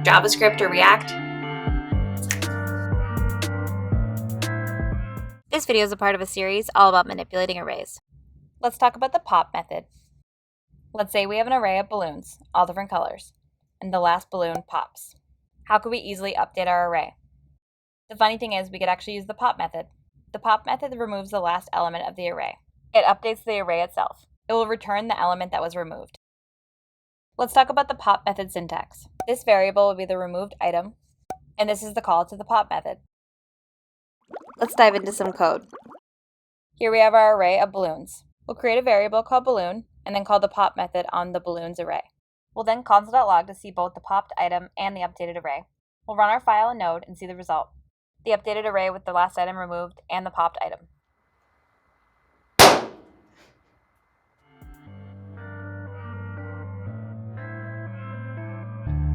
JavaScript or React? This video is a part of a series all about manipulating arrays. Let's talk about the pop method. Let's say we have an array of balloons, all different colors, and the last balloon pops. How could we easily update our array? The funny thing is we could actually use the pop method. The pop method removes the last element of the array. It updates the array itself. It will return the element that was removed. Let's talk about the pop method syntax. This variable will be the removed item, and this is the call to the pop method. Let's dive into some code. Here we have our array of balloons. We'll create a variable called balloon and then call the pop method on the balloons array. We'll then console.log to see both the popped item and the updated array. We'll run our file in Node and see the result: the updated array with the last item removed and the popped item.